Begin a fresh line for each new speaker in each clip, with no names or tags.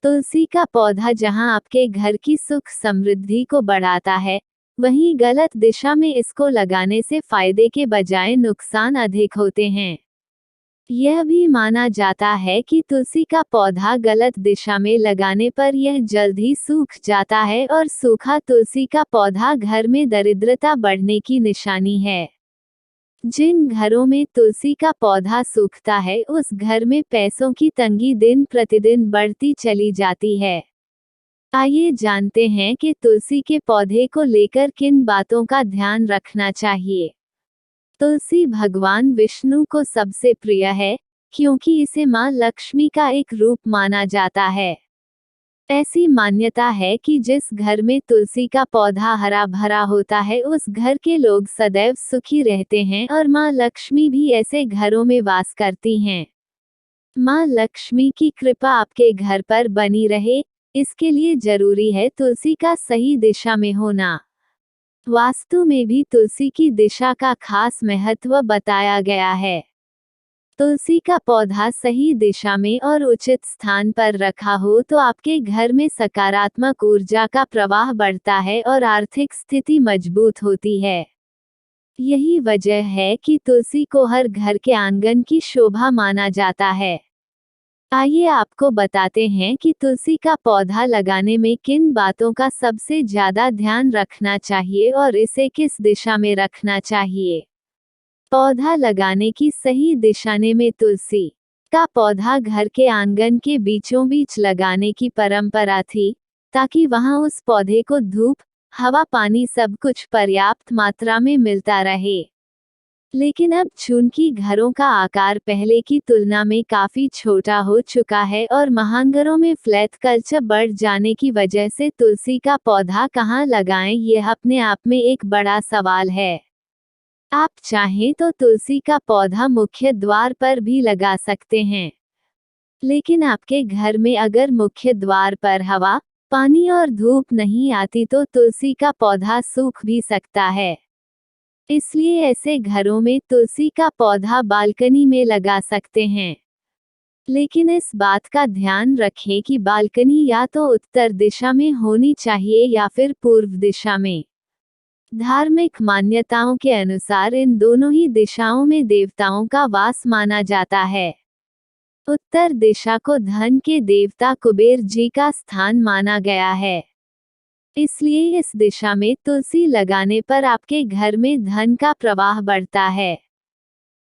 तुलसी का पौधा जहां आपके घर की सुख समृद्धि को बढ़ाता है, वहीं गलत दिशा में इसको लगाने से फायदे के बजाय नुकसान अधिक होते हैं। यह भी माना जाता है कि तुलसी का पौधा गलत दिशा में लगाने पर यह जल्द ही सूख जाता है और सूखा तुलसी का पौधा घर में दरिद्रता बढ़ने की निशानी है। जिन घरों में तुलसी का पौधा सूखता है, उस घर में पैसों की तंगी दिन प्रतिदिन बढ़ती चली जाती है। आइए जानते हैं कि तुलसी के पौधे को लेकर किन बातों का ध्यान रखना चाहिए। तुलसी भगवान विष्णु को सबसे प्रिय है, क्योंकि इसे मां लक्ष्मी का एक रूप माना जाता है। ऐसी मान्यता है कि जिस घर में तुलसी का पौधा हरा भरा होता है, उस घर के लोग सदैव सुखी रहते हैं और मां लक्ष्मी भी ऐसे घरों में वास करती हैं। मां लक्ष्मी की कृपा आपके घर पर बनी रहे, इसके लिए जरूरी है तुलसी का सही दिशा में होना। वास्तु में भी तुलसी की दिशा का खास महत्व बताया गया है। तुलसी का पौधा सही दिशा में और उचित स्थान पर रखा हो तो आपके घर में सकारात्मक ऊर्जा का प्रवाह बढ़ता है और आर्थिक स्थिति मजबूत होती है। यही वजह है कि तुलसी को हर घर के आंगन की शोभा माना जाता है। आइए आपको बताते हैं कि तुलसी का पौधा लगाने में किन बातों का सबसे ज्यादा ध्यान रखना चाहिए और इसे किस दिशा में रखना चाहिए। पौधा लगाने की सही दिशा में तुलसी का पौधा घर के आंगन के बीचों बीच लगाने की परंपरा थी, ताकि वहां उस पौधे को धूप, हवा, पानी सब कुछ पर्याप्त मात्रा में मिलता रहे। लेकिन अब चूंकि घरों का आकार पहले की तुलना में काफी छोटा हो चुका है और महानगरों में फ्लैट कल्चर बढ़ जाने की वजह से तुलसी का पौधा कहाँ लगाएं, यह अपने आप में एक बड़ा सवाल है। आप चाहें तो तुलसी का पौधा मुख्य द्वार पर भी लगा सकते हैं, लेकिन आपके घर में अगर मुख्य द्वार पर हवा, पानी और धूप नहीं आती तो तुलसी का पौधा सूख भी सकता है। इसलिए ऐसे घरों में तुलसी का पौधा बालकनी में लगा सकते हैं। लेकिन इस बात का ध्यान रखें कि बालकनी या तो उत्तर दिशा में होनी चाहिए या फिर पूर्व दिशा में। धार्मिक मान्यताओं के अनुसार इन दोनों ही दिशाओं में देवताओं का वास माना जाता है। उत्तर दिशा को धन के देवता कुबेर जी का स्थान माना गया है। इसलिए इस दिशा में तुलसी लगाने पर आपके घर में धन का प्रवाह बढ़ता है।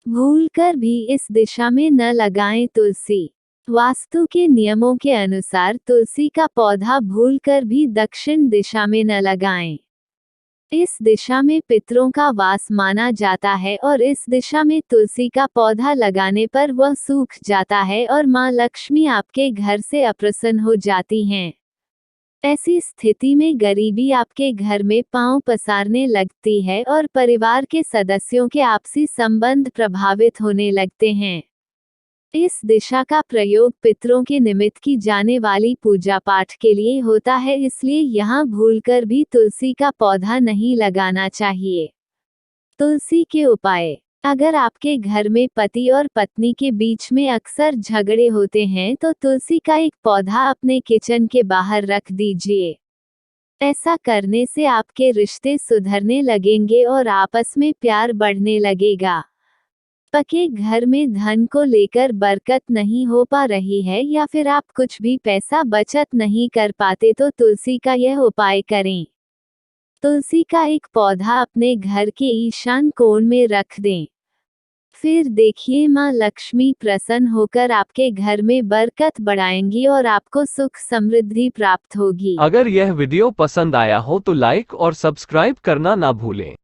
भूलकर भी इस दिशा में न लगाएं तुलसी। वास्तु के नियमों के अनुसार तुलसी का पौधा भूलकर भी दक्षिण दिशा में न लगाएं। इस दिशा में पितरों का वास माना जाता है और इस दिशा में तुलसी का पौधा लगाने पर वह सूख जाता है और मां लक्ष्मी आपके घर से अप्रसन्न हो जाती हैं। ऐसी स्थिति में गरीबी आपके घर में पांव पसारने लगती है और परिवार के सदस्यों के आपसी संबंध प्रभावित होने लगते हैं। इस दिशा का प्रयोग पितरों के निमित्त की जाने वाली पूजा पाठ के लिए होता है, इसलिए यहाँ भूलकर भी तुलसी का पौधा नहीं लगाना चाहिए। तुलसी के उपाय। अगर आपके घर में पति और पत्नी के बीच में अक्सर झगड़े होते हैं तो तुलसी का एक पौधा अपने किचन के बाहर रख दीजिए। ऐसा करने से आपके रिश्ते सुधरने लगेंगे और आपस में प्यार बढ़ने लगेगा। पके घर में धन को लेकर बरकत नहीं हो पा रही है या फिर आप कुछ भी पैसा बचत नहीं कर पाते तो तुलसी का यह उपाय करें। तुलसी का एक पौधा अपने घर के ईशान कोण में रख दें। फिर देखिए मां लक्ष्मी प्रसन्न होकर आपके घर में बरकत बढ़ाएंगी और आपको सुख समृद्धि प्राप्त होगी।
अगर यह वीडियो पसंद आया हो तो लाइक और सब्सक्राइब करना ना भूलें।